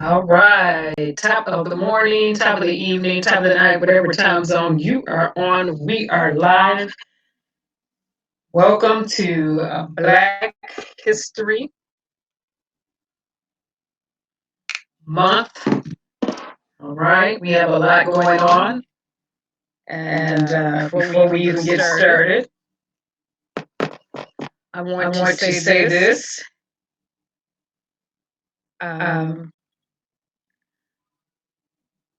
All right. Top of the morning, top of the evening, top of the night, whatever time zone you are on, we are live. Welcome to Black History Month. All right. We have a lot going on. And before we even get started, I want to say this.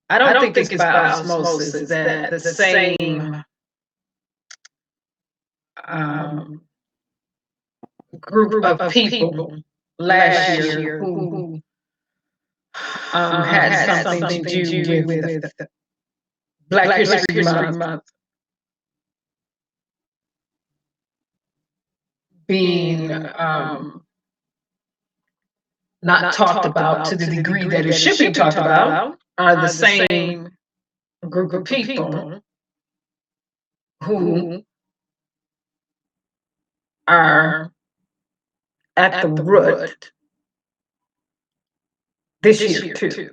I don't think it's by osmosis that the same um, group of people last year who had something to do with Black History Month being not talked about to the degree that it should be talked about are the same group of people who are at the root this year too.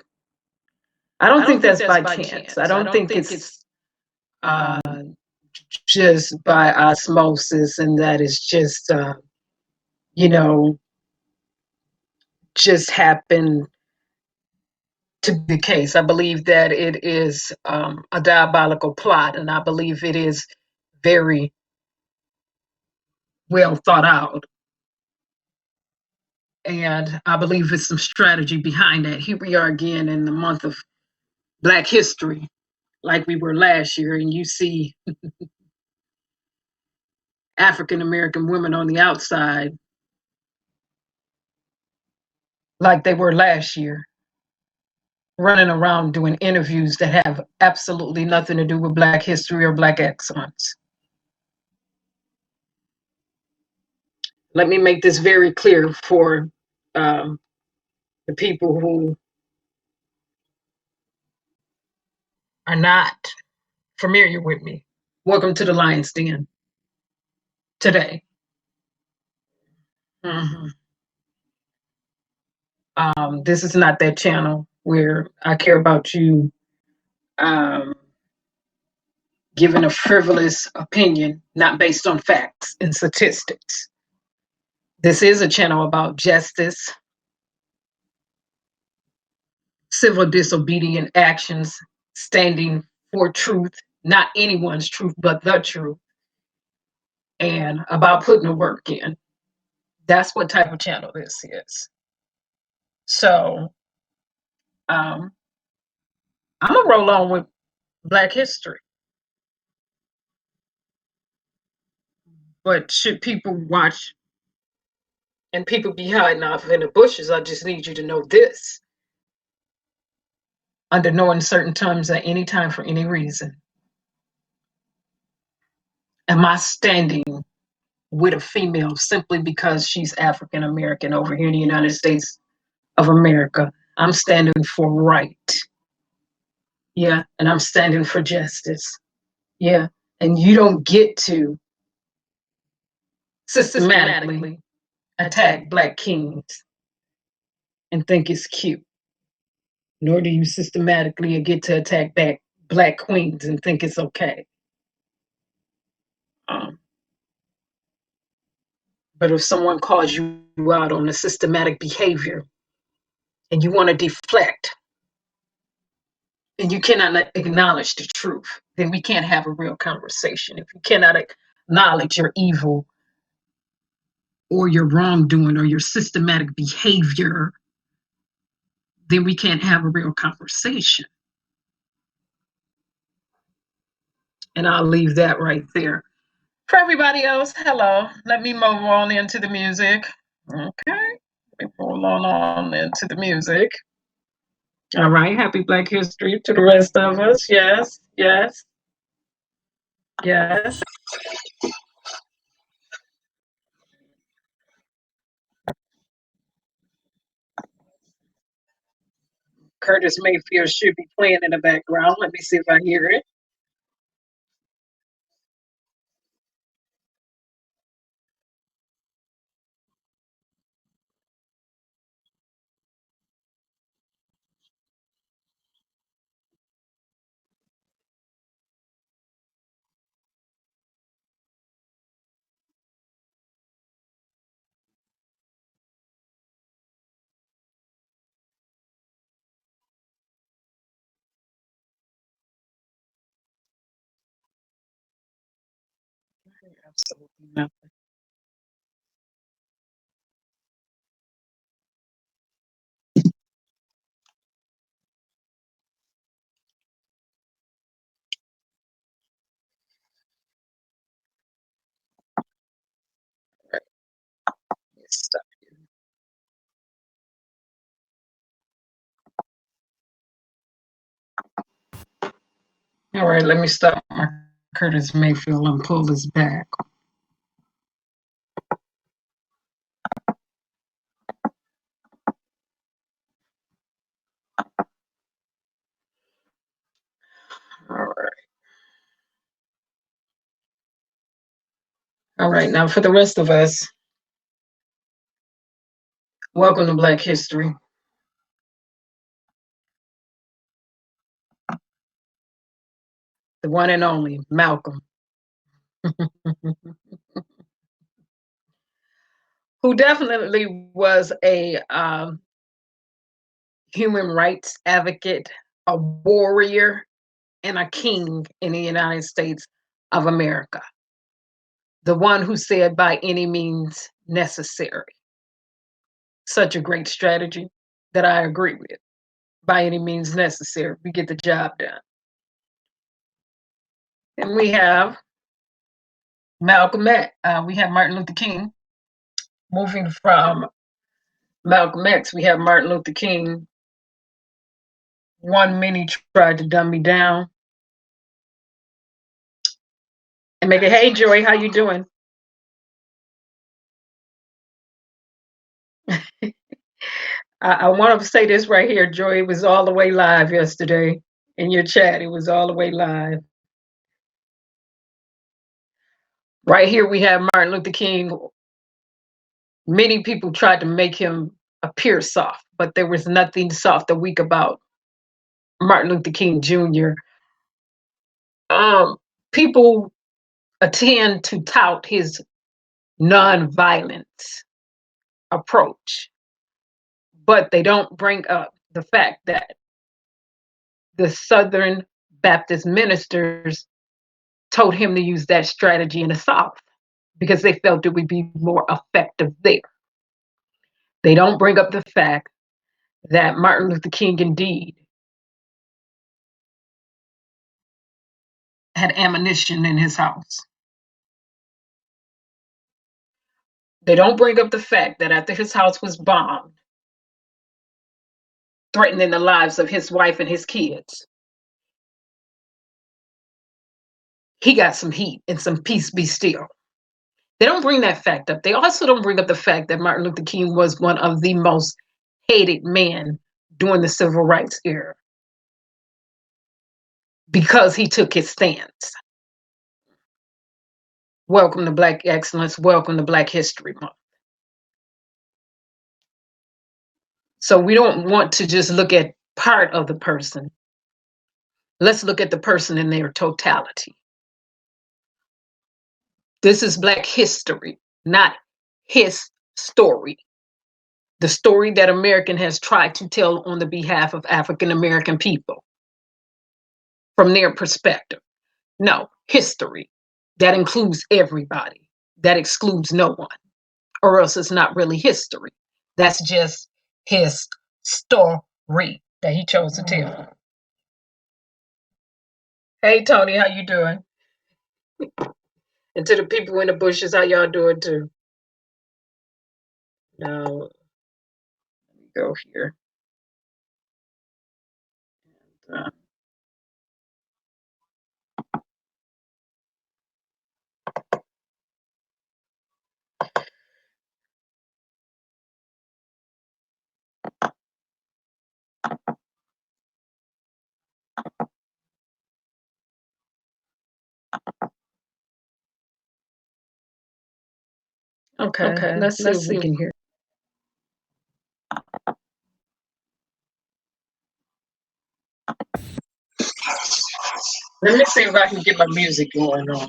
I don't think that's by chance. I don't think it's uh, just by osmosis and that it's just you know just happened to be the case. I believe that it is a diabolical plot, and I believe it is very well thought out. And I believe there's some strategy behind that. Here we are again in the month of Black History, like we were last year, and you see African American women on the outside like they were last year, running around doing interviews that have absolutely nothing to do with Black history or Black excellence. Let me make this very clear for the people who are not familiar with me. Welcome to the Lion's Den today. Mm-hmm. This is not that channel where I care about you um, giving a frivolous opinion, not based on facts and statistics. This is a channel about justice, civil disobedient actions, standing for truth, not anyone's truth, but the truth, and about putting the work in. That's what type of channel this is. So um, I'm gonna roll on with Black history. But should people watch and people be hiding off in the bushes, I just need you to know this. Under no uncertain terms at any time for any reason, am I standing with a female simply because she's African American over here in the United States of America. I'm standing for right. Yeah. And I'm standing for justice. Yeah. And you don't get to systematically attack Black kings and think it's cute, nor do you systematically get to attack back Black queens and think it's okay. Um, but if someone calls you out on a systematic behavior and you want to deflect and you cannot acknowledge the truth, then we can't have a real conversation. If you cannot acknowledge your evil or your wrongdoing or your systematic behavior, then we can't have a real conversation. And I'll leave that right there. For everybody else, hello. Let me move on into the music. Okay. Let me roll on into the music. All right. Happy Black History to the rest of us. Yes, yes, yes. Curtis Mayfield should be playing in the background. Let me see if I hear it. Absolutely nothing. Let's stop here. All right, let me stop my Curtis Mayfield and pull this back. All right. All right. Now, for the rest of us, welcome to Black History. The one and only Malcolm, who definitely was a human rights advocate, a warrior, and a king in the United States of America. The one who said, by any means necessary. Such a great strategy that I agree with. By any means necessary, we get the job done. And we have Malcolm X. We have Martin Luther King. Moving from Malcolm X, we have Martin Luther King. One many tried to dumb me down. And make it, hey Joy, how you doing? I want to say this right here, Joy. It was all the way live yesterday in your chat. It was all the way live. Right here, we have Martin Luther King. Many people tried to make him appear soft, but there was nothing soft or weak about Martin Luther King Jr. People tend to tout his nonviolent approach, but they don't bring up the fact that the Southern Baptist ministers told him to use that strategy in the South because they felt it would be more effective there. They don't bring up the fact that Martin Luther King indeed had ammunition in his house. They don't bring up the fact that after his house was bombed, threatening the lives of his wife and his kids, he got some heat and some peace be still. They don't bring that fact up. They also don't bring up the fact that Martin Luther King was one of the most hated men during the civil rights era because he took his stance. Welcome to Black Excellence. Welcome to Black History Month. So we don't want to just look at part of the person. Let's look at the person in their totality. This is Black history, not his story. The story that American has tried to tell on the behalf of African American people from their perspective. No, history. That includes everybody. That excludes no one. Or else it's not really history. That's just his story that he chose to tell. Hey Tony, how you doing? And to the people in the bushes, how y'all doing too? Now, let me go here. Uh, okay, let's see if we can hear. Let me see if I can get my music going on.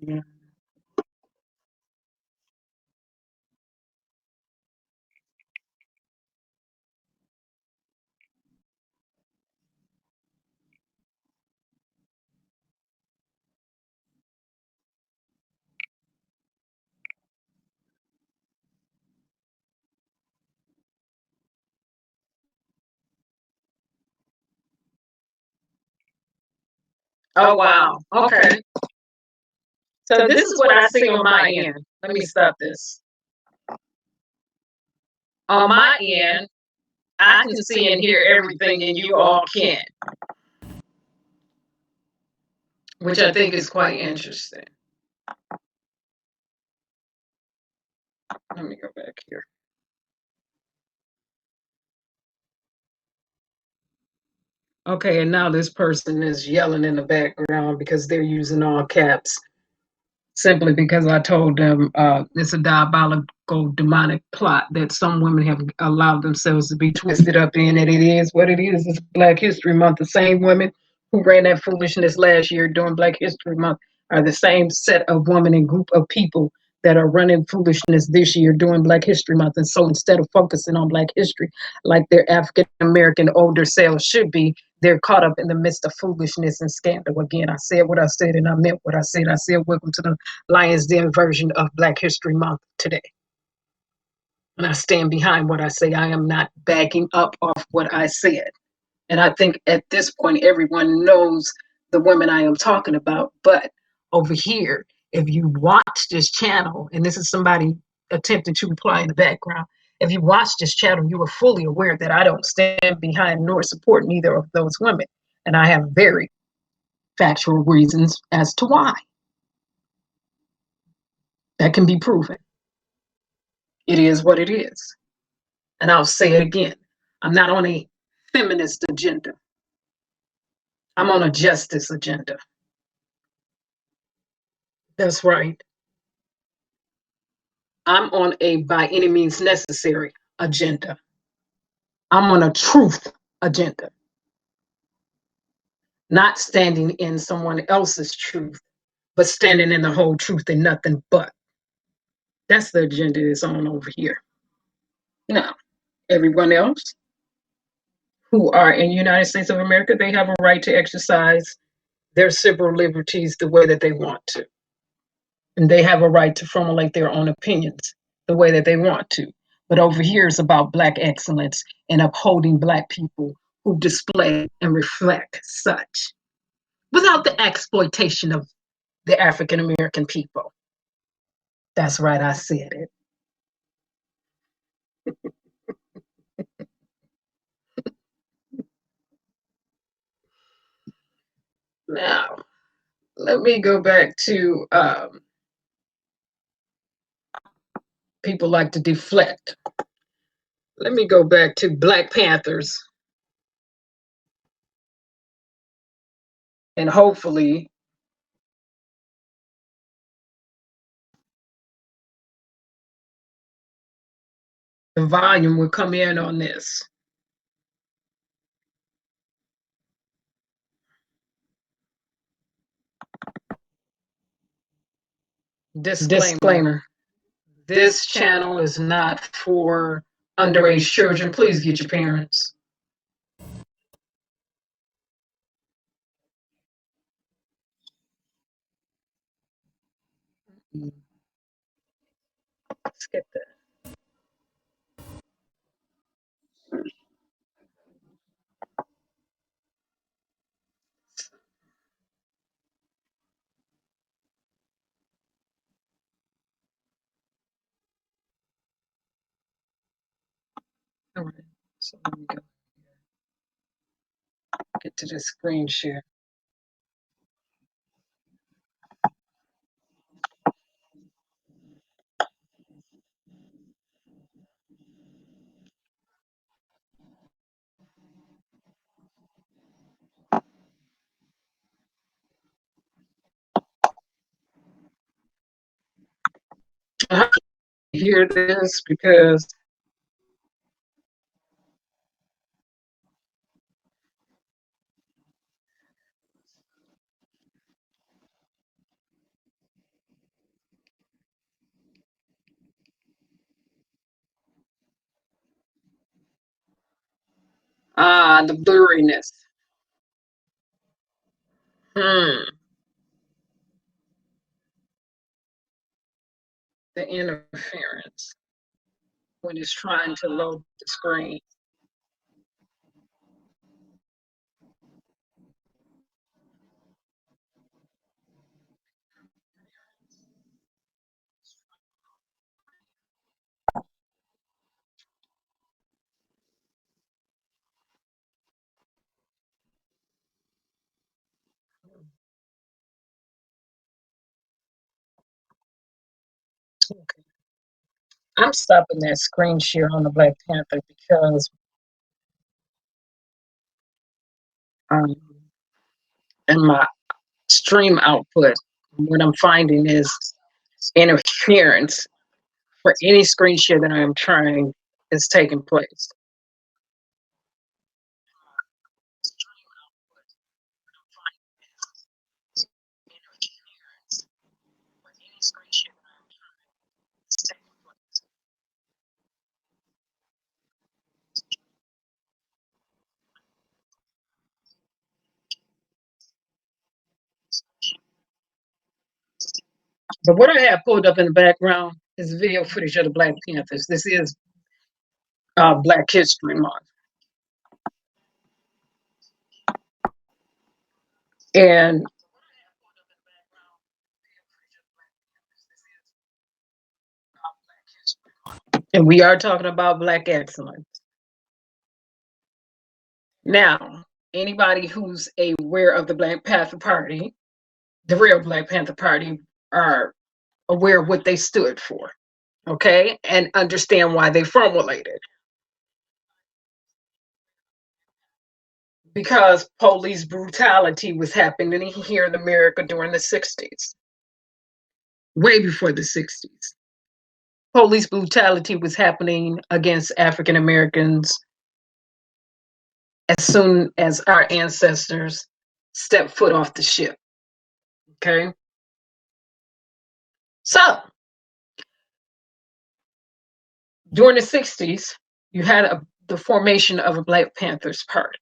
Yeah. Oh wow. Okay. So this is what I see on my end. Let me stop this. On my end, I can see and hear everything, and you all can't, which I think is quite interesting. Let me go back here. Okay, and now this person is yelling in the background because they're using all caps. Simply because I told them it's a diabolical, demonic plot that some women have allowed themselves to be twisted up in, and it is what it is. It's Black History Month. The same women who ran that foolishness last year during Black History Month are the same set of women and group of people that are running foolishness this year during Black History Month. And so instead of focusing on Black history like their African American older selves should be, they're caught up in the midst of foolishness and scandal. Again, I said what I said and I meant what I said. I said, welcome to the Lions Den version of Black History Month today. And I stand behind what I say. I am not backing up off what I said. And I think at this point, everyone knows the women I am talking about. But over here, if you watch this channel, and this is somebody attempting to reply in the background, if you watch this channel, you are fully aware that I don't stand behind nor support neither of those women. And I have very factual reasons as to why. That can be proven. It is what it is. And I'll say it again. I'm not on a feminist agenda. I'm on a justice agenda. That's right. I'm on a by any means necessary agenda. I'm on a truth agenda, not standing in someone else's truth, but standing in the whole truth and nothing but. That's the agenda that's on over here. Now, everyone else who are in the United States of America, they have a right to exercise their civil liberties the way that they want to. And they have a right to formulate their own opinions the way that they want to. But over here is about Black excellence and upholding Black people who display and reflect such without the exploitation of the African American people. That's right, I said it. Now, let me go back to people like to deflect. Let me go back to Black Panthers, and hopefully the volume will come in on this. Disclaimer. This channel is not for underage children. Please get your parents. Skip that. All right. So let me go get to the screen share. I have to hear this because The blurriness. Hmm. The interference when it's trying to load the screen. Okay. I'm stopping that screen share on the Black Panther because um, in my stream output, what I'm finding is interference for any screen share that I'm trying is taking place. But what I have pulled up in the background is video footage of the Black Panthers. This is Black History Month. And we are talking about Black excellence. Now, anybody who's aware of the Black Panther Party, the real Black Panther Party, are aware of what they stood for, okay, and understand why they formulated. Because police brutality was happening here in America during the 60s, way before the 60s. Police brutality was happening against African Americans as soon as our ancestors stepped foot off the ship. Okay. So during the 60s, you had the formation of a Black Panthers Party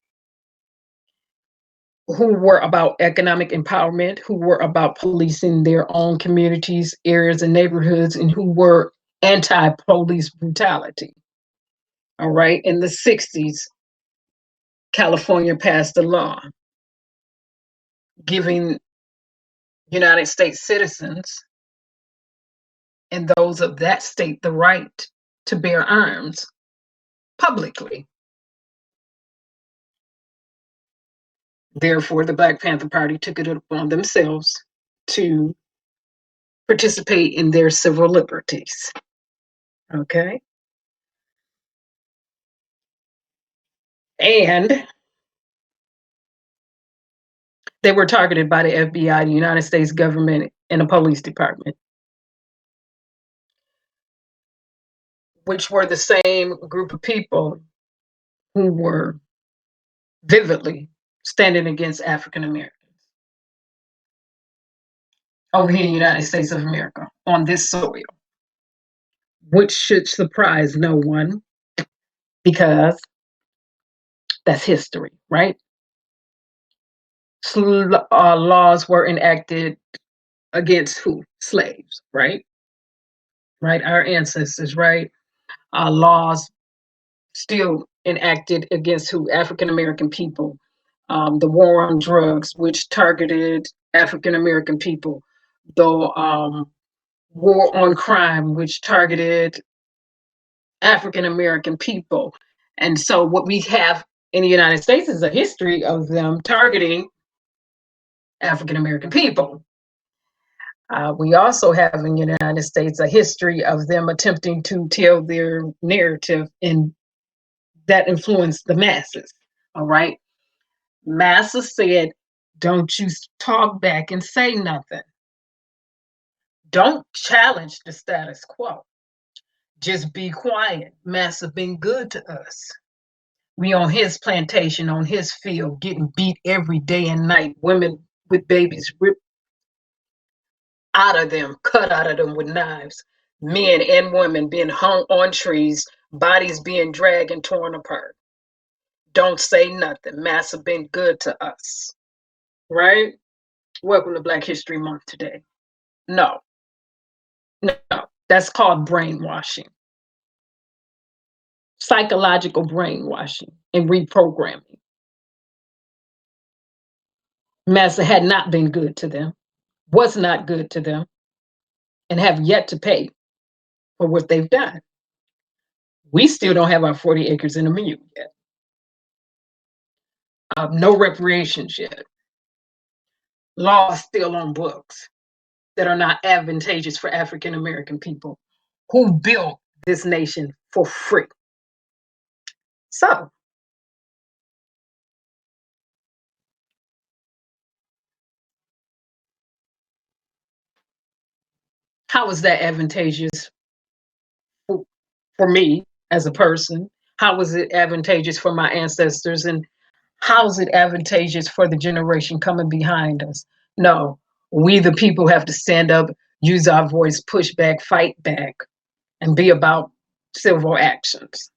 who were about economic empowerment, who were about policing their own communities, areas, and neighborhoods, and who were anti police brutality. All right. In the 60s, California passed a law giving United States citizens and those of that state the right to bear arms publicly. Therefore, the Black Panther Party took it upon themselves to participate in their civil liberties. Okay. And they were targeted by the FBI, the United States government, and the police department, which were the same group of people who were vividly standing against African Americans over here in the United States of America on this soil, which should surprise no one because that's history, right? Laws were enacted against who? Slaves, right? Right? Our ancestors, right? Laws still enacted against who? African American people. The war on drugs, which targeted African American people. The war on crime, which targeted African American people. And so, what we have in the United States is a history of them targeting African American people. We also have in the United States a history of them attempting to tell their narrative and that influenced the masses. All right. Massa said, don't you talk back and say nothing. Don't challenge the status quo. Just be quiet. Massa been good to us. We on his plantation, on his field, getting beat every day and night. Women with babies ripped out of them, cut out of them with knives. Men and women being hung on trees, bodies being dragged and torn apart. Don't say nothing. Massa been good to us, right? Welcome to Black History Month today. No, no, that's called brainwashing, psychological brainwashing and reprogramming. Massa had not been good to them, was not good to them, and have yet to pay for what they've done. We still don't have our 40 acres and a mule yet. No reparations yet. Laws still on books that are not advantageous for African American people who built this nation for free. So, how is that advantageous for me as a person? How was it advantageous for my ancestors? And how is it advantageous for the generation coming behind us? No, we, the people, have to stand up, use our voice, push back, fight back, and be about civil actions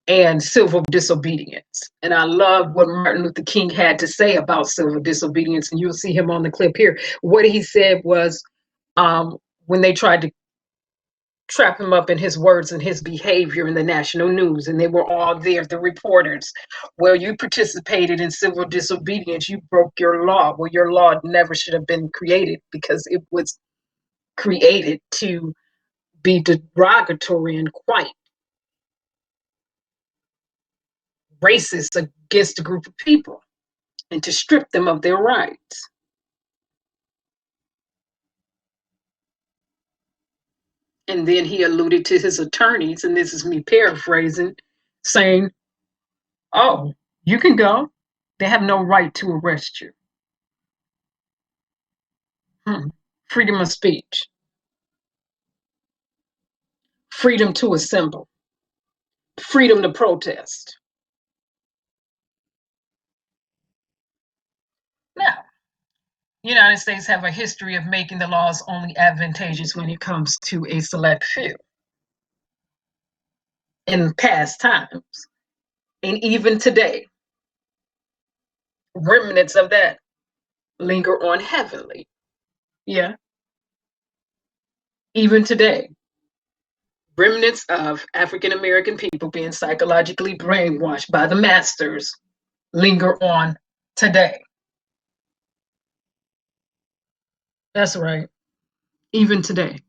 and civil disobedience. And I love what Martin Luther King had to say about civil disobedience. And you'll see him on the clip here. What he said was, when they tried to trap him up in his words and his behavior in the national news, and they were all there, the reporters. Well, you participated in civil disobedience, you broke your law. Well, your law never should have been created, because it was created to be derogatory and quite racist against a group of people and to strip them of their rights. And then he alluded to his attorneys, and this is me paraphrasing, saying, oh, you can go. They have no right to arrest you. Freedom of speech, freedom to assemble, freedom to protest. Now, the United States have a history of making the laws only advantageous when it comes to a select few in past times. And even today, remnants of that linger on heavenly. Yeah, even today, remnants of African American people being psychologically brainwashed by the masters linger on today. That's right, even today.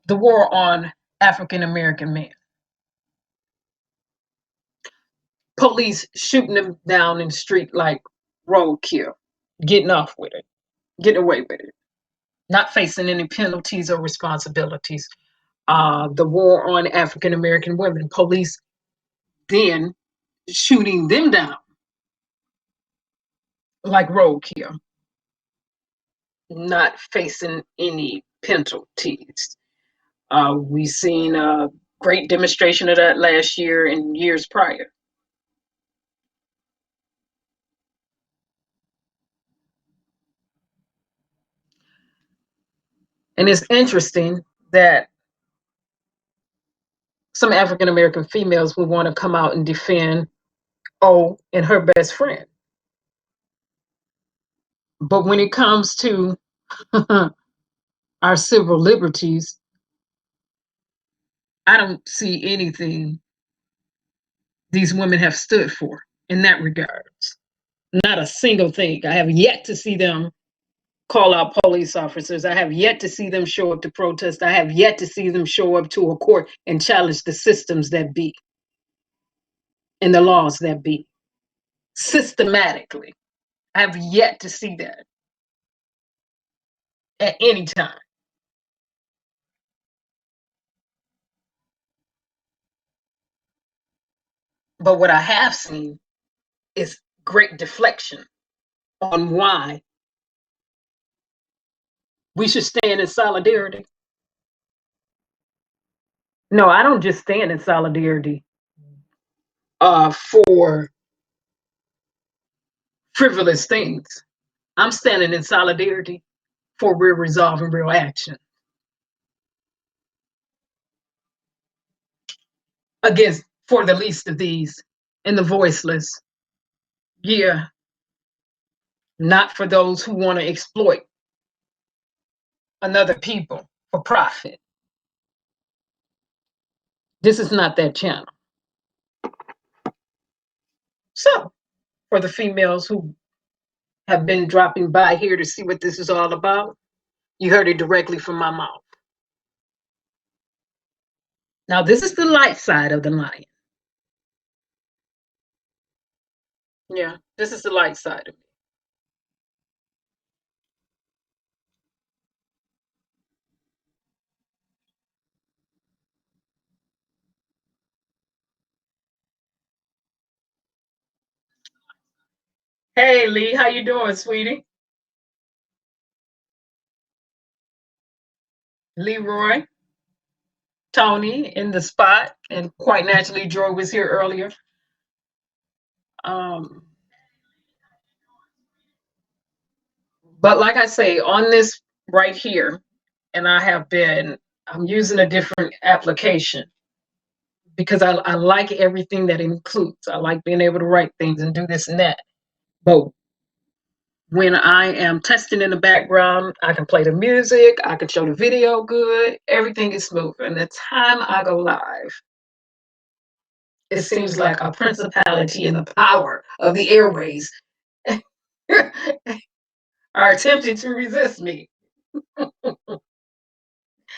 The war on African American men. Police shooting them down in the street like roadkill, getting off with it, getting away with it, not facing any penalties or responsibilities. The war on African American women, police then shooting them down like roadkill, not facing any penalties. We seen a great demonstration of that last year and years prior. And it's interesting that some African American females would want to come out and defend O and her best friend. But when it comes to our civil liberties, I don't see anything these women have stood for in that regards. Not a single thing. I have yet to see them call out police officers. I have yet to see them show up to protest. I have yet to see them show up to a court and challenge the systems that be and the laws that be systematically. I have yet to see that at any time. But what I have seen is great deflection on why we should stand in solidarity. No, I don't just stand in solidarity for frivolous things. I'm standing in solidarity for real resolve and real action against for the least of these and the voiceless. Yeah, not for those who want to exploit another people for profit. This is not that channel. So, for the females who have been dropping by here to see what this is all about, you heard it directly from my mouth. Now, this is the light side of the lion. Yeah, this is the light side of me. Hey, Lee, how you doing, sweetie? Leroy, Tony in the spot, and quite naturally, Joy was here earlier. Um, but like I say, on this right here, and I'm using a different application because I like everything that includes. I like being able to write things and do this and that. But when I am testing in the background, I can play the music, I can show the video good, everything is smooth. And the time I go live, it seems like a principality and the power of the airways are attempting to resist me.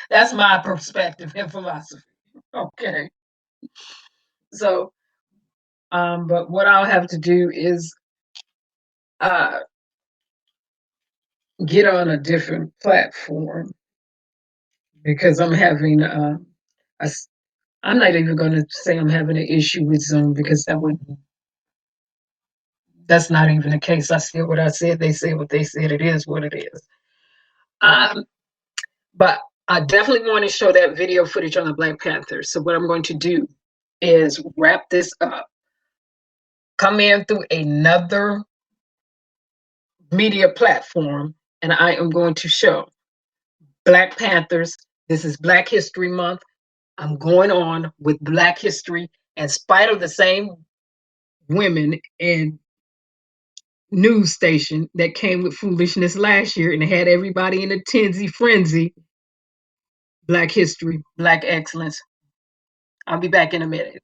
That's my perspective and philosophy. Okay. So, but what I'll have to do is uh, get on a different platform because I'm having I'm not even going to say I'm having an issue with Zoom because that's not even the case. I said what I said. They said what they said. It is what it is. Um, but I definitely want to show that video footage on the Black Panthers. So what I'm going to do is wrap this up, come in through another media platform, and I am going to show Black Panthers. This is Black History Month. I'm going on with Black history in spite of the same women and news station that came with foolishness last year and had everybody in a tinsy frenzy. Black history, Black excellence. I'll be back in a minute.